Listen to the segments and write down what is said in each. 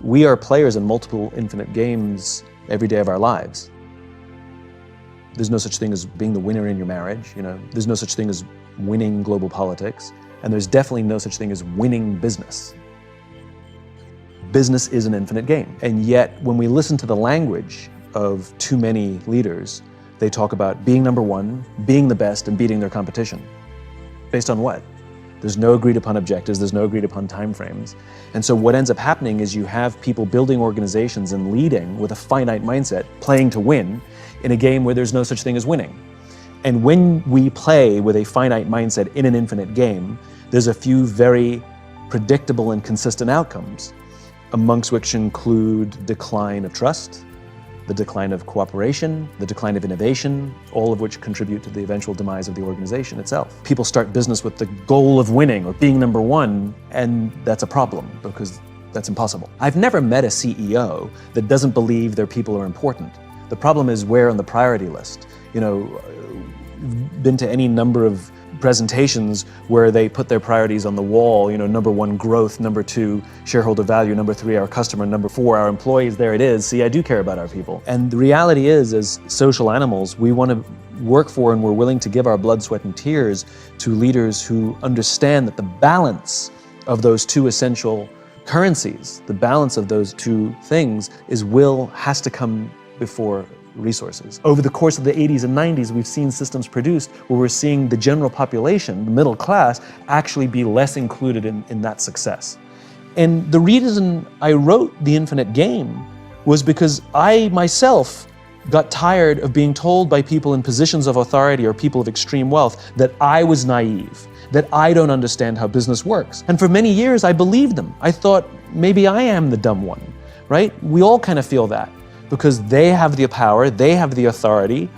We are players in multiple infinite games every day of our lives. There's no such thing as being the winner in your marriage, There's no such thing as winning global politics, and there's definitely no such thing as winning business. Business is an infinite game. And yet, when we listen to the language of too many leaders, they talk about being number one, being the best, and beating their competition. Based on what? There's no agreed upon objectives, there's no agreed upon timeframes. And so what ends up happening is you have people building organizations and leading with a finite mindset, playing to win, in a game where there's no such thing as winning. And when we play with a finite mindset in an infinite game, there's a few very predictable and consistent outcomes, amongst which include decline of trust, the decline of cooperation, the decline of innovation, all of which contribute to the eventual demise of the organization itself. People start business with the goal of winning or being number one, and that's a problem because that's impossible. I've never met a CEO that doesn't believe their people are important. The problem is where on the priority list. Been to any number of presentations where they put their priorities on the wall, number one, growth, number two, shareholder value, number three, our customer, number four, our employees. There it is. See, I do care about our people. And the reality is, as social animals, we want to work for and we're willing to give our blood, sweat, and tears to leaders who understand that the balance of those two essential currencies, the balance of those two things is has to come before resources. Over the course of the 80s and 90s, we've seen systems produced where we're seeing the general population, the middle class, actually be less included in that success. And the reason I wrote The Infinite Game was because I myself got tired of being told by people in positions of authority or people of extreme wealth that I was naive, that I don't understand how business works. And for many years, I believed them. I thought maybe I am the dumb one, right? We all kind of feel that. Because they have the power, they have the authority,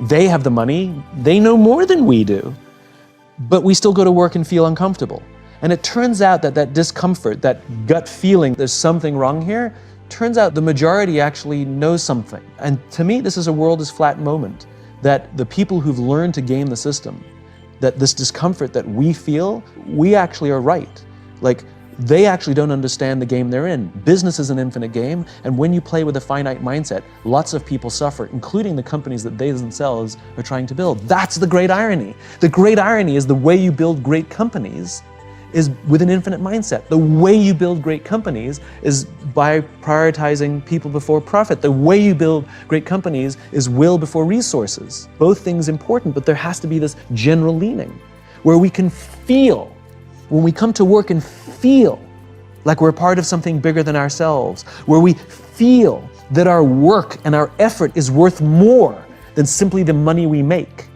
they have the money, they know more than we do, but we still go to work and feel uncomfortable. And it turns out that discomfort, that gut feeling, there's something wrong here, turns out the majority actually knows something. And to me, this is a world is flat moment, that the people who've learned to game the system, that this discomfort that we feel, we actually are right. They actually don't understand the game they're in. Business is an infinite game, and when you play with a finite mindset, lots of people suffer, including the companies that they themselves are trying to build. That's the great irony. The great irony is the way you build great companies is with an infinite mindset. The way you build great companies is by prioritizing people before profit. The way you build great companies is will before resources. Both things important, but there has to be this general leaning where we can feel. When we come to work and feel like we're part of something bigger than ourselves, where we feel that our work and our effort is worth more than simply the money we make.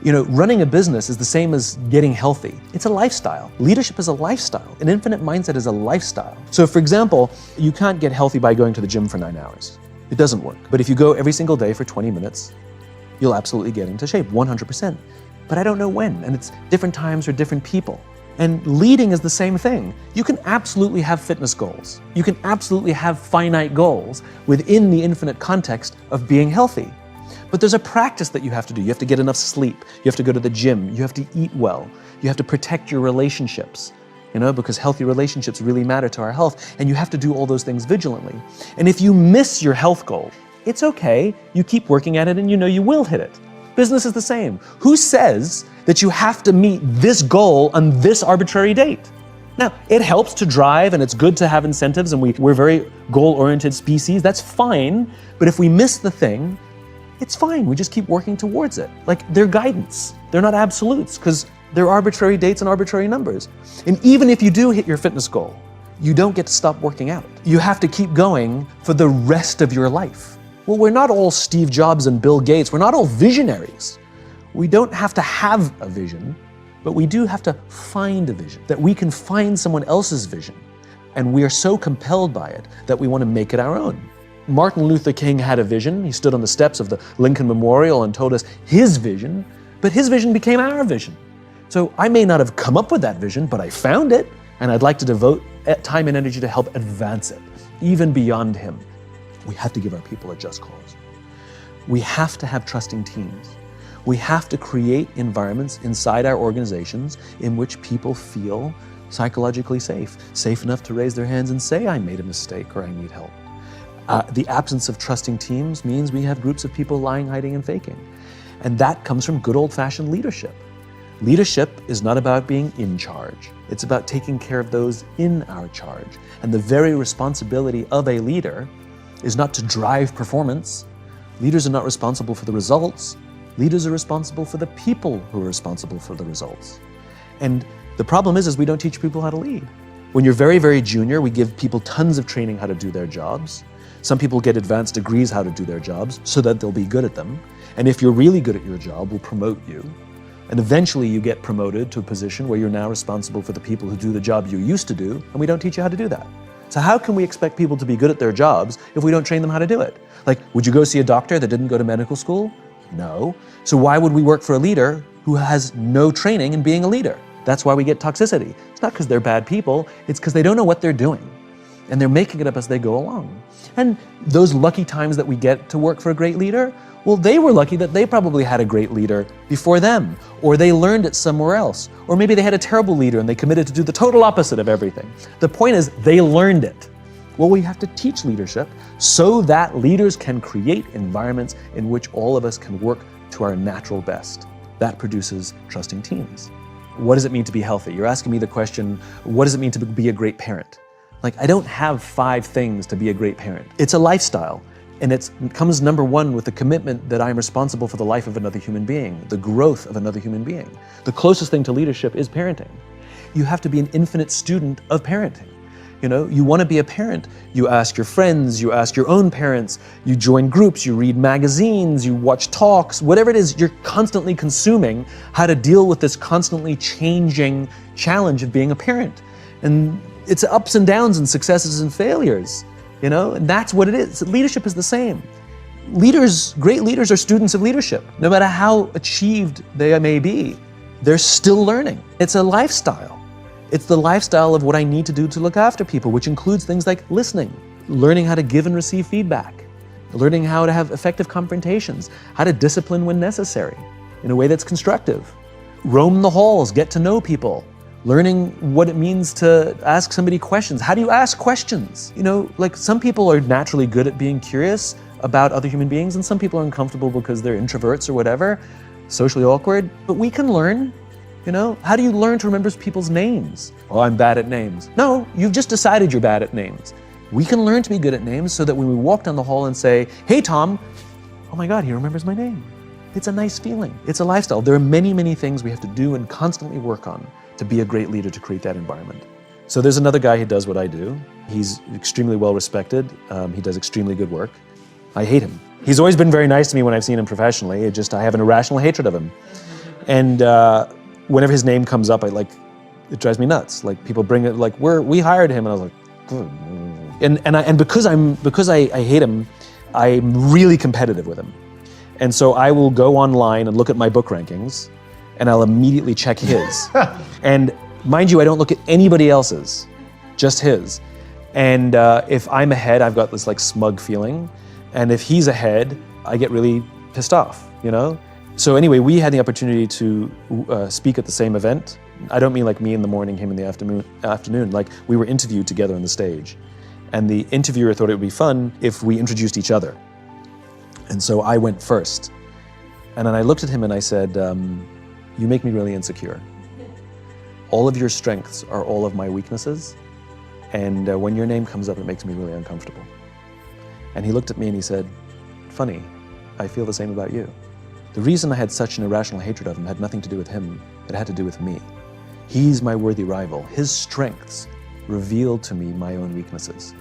Running a business is the same as getting healthy. It's a lifestyle. Leadership is a lifestyle. An infinite mindset is a lifestyle. So for example, you can't get healthy by going to the gym for 9 hours. It doesn't work. But if you go every single day for 20 minutes, you'll absolutely get into shape, 100%. But I don't know when, and it's different times for different people. And leading is the same thing. You can absolutely have fitness goals. You can absolutely have finite goals within the infinite context of being healthy. But there's a practice that you have to do. You have to get enough sleep. You have to go to the gym. You have to eat well. You have to protect your relationships, because healthy relationships really matter to our health. And you have to do all those things vigilantly. And if you miss your health goal, it's okay. You keep working at it and you will hit it. Business is the same. Who says that you have to meet this goal on this arbitrary date? Now, it helps to drive and it's good to have incentives and we're very goal-oriented species, that's fine. But if we miss the thing, it's fine. We just keep working towards it. They're guidance. They're not absolutes because they're arbitrary dates and arbitrary numbers. And even if you do hit your fitness goal, you don't get to stop working out. You have to keep going for the rest of your life. Well, we're not all Steve Jobs and Bill Gates. We're not all visionaries. We don't have to have a vision, but we do have to find a vision, that we can find someone else's vision. And we are so compelled by it that we want to make it our own. Martin Luther King had a vision. He stood on the steps of the Lincoln Memorial and told us his vision, but his vision became our vision. So I may not have come up with that vision, but I found it, and I'd like to devote time and energy to help advance it, even beyond him. We have to give our people a just cause. We have to have trusting teams. We have to create environments inside our organizations in which people feel psychologically safe enough to raise their hands and say, I made a mistake or I need help. The absence of trusting teams means we have groups of people lying, hiding, and faking. And that comes from good old-fashioned leadership. Leadership is not about being in charge. It's about taking care of those in our charge. And the very responsibility of a leader is not to drive performance. Leaders are not responsible for the results. Leaders are responsible for the people who are responsible for the results. And the problem is we don't teach people how to lead. When you're very, very junior, we give people tons of training how to do their jobs. Some people get advanced degrees how to do their jobs so that they'll be good at them. And if you're really good at your job, we'll promote you. And eventually you get promoted to a position where you're now responsible for the people who do the job you used to do, and we don't teach you how to do that. So how can we expect people to be good at their jobs if we don't train them how to do it? Like, would you go see a doctor that didn't go to medical school? No. So why would we work for a leader who has no training in being a leader? That's why we get toxicity. It's not because they're bad people, it's because they don't know what they're doing. And they're making it up as they go along. And those lucky times that we get to work for a great leader, well, they were lucky that they probably had a great leader before them, or they learned it somewhere else, or maybe they had a terrible leader and they committed to do the total opposite of everything. The point is, they learned it. Well, we have to teach leadership so that leaders can create environments in which all of us can work to our natural best. That produces trusting teams. What does it mean to be healthy? You're asking me the question, what does it mean to be a great parent? Like, I don't have 5 things to be a great parent. It's a lifestyle. And it comes number 1 with the commitment that I'm responsible for the life of another human being, the growth of another human being. The closest thing to leadership is parenting. You have to be an infinite student of parenting. You know, you want to be a parent, you ask your friends, you ask your own parents, you join groups, you read magazines, you watch talks, whatever it is, you're constantly consuming how to deal with this constantly changing challenge of being a parent. And it's ups and downs and successes and failures, you know, and that's what it is. Leadership is the same. Leaders, great leaders are students of leadership. No matter how achieved they may be, they're still learning. It's a lifestyle. It's the lifestyle of what I need to do to look after people, which includes things like listening, learning how to give and receive feedback, learning how to have effective confrontations, how to discipline when necessary in a way that's constructive, roam the halls, get to know people, learning what it means to ask somebody questions. How do you ask questions? You know, like some people are naturally good at being curious about other human beings, and some people are uncomfortable because they're introverts or whatever, socially awkward, but we can learn. You know, how do you learn to remember people's names? Oh, I'm bad at names. No, you've just decided you're bad at names. We can learn to be good at names so that when we walk down the hall and say, hey, Tom, oh my God, he remembers my name. It's a nice feeling. It's a lifestyle. There are many, many things we have to do and constantly work on to be a great leader, to create that environment. So there's another guy who does what I do. He's extremely well respected. He does extremely good work. I hate him. He's always been very nice to me when I've seen him professionally. I have an irrational hatred of him. And whenever his name comes up, it drives me nuts. Like people bring it, like we hired him, and I was like, and because I hate him, I'm really competitive with him, and so I will go online and look at my book rankings, and I'll immediately check his. And mind you, I don't look at anybody else's, just his. And if I'm ahead, I've got this like smug feeling, and if he's ahead, I get really pissed off, you know. So anyway, we had the opportunity to speak at the same event. I don't mean like me in the morning, him in the afternoon. Like we were interviewed together on the stage. And the interviewer thought it would be fun if we introduced each other. And so I went first. And then I looked at him and I said, you make me really insecure. All of your strengths are all of my weaknesses. And when your name comes up, it makes me really uncomfortable. And he looked at me and he said, funny, I feel the same about you. The reason I had such an irrational hatred of him had nothing to do with him, it had to do with me. He's my worthy rival. His strengths revealed to me my own weaknesses.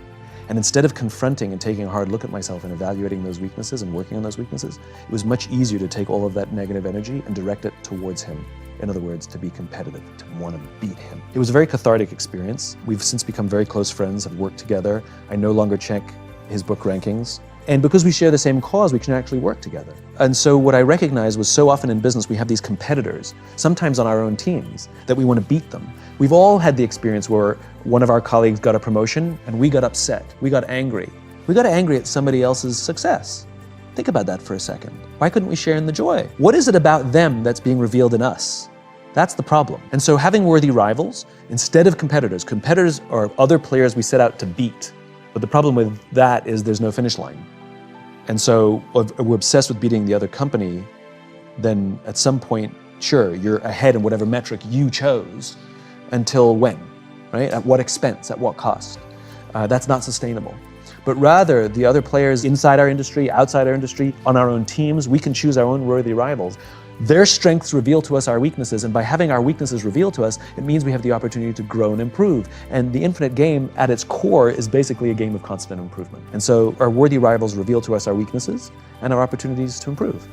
And instead of confronting and taking a hard look at myself and evaluating those weaknesses and working on those weaknesses, it was much easier to take all of that negative energy and direct it towards him. In other words, to be competitive, to want to beat him. It was a very cathartic experience. We've since become very close friends, have worked together. I no longer check his book rankings. And because we share the same cause, we can actually work together. And so what I recognized was so often in business, we have these competitors, sometimes on our own teams, that we want to beat them. We've all had the experience where one of our colleagues got a promotion and we got upset, we got angry. We got angry at somebody else's success. Think about that for a second. Why couldn't we share in the joy? What is it about them that's being revealed in us That's the problem. And so having worthy rivals instead of competitors. Competitors are other players we set out to beat. But the problem with that is there's no finish line. And so if we're obsessed with beating the other company, then at some point, sure, you're ahead in whatever metric you chose. Until when, right? At what expense, at what cost? That's not sustainable. But rather, the other players inside our industry, outside our industry, on our own teams, we can choose our own worthy rivals. Their strengths reveal to us our weaknesses, and by having our weaknesses revealed to us, it means we have the opportunity to grow and improve. And the infinite game, at its core, is basically a game of constant improvement. And so our worthy rivals reveal to us our weaknesses and our opportunities to improve.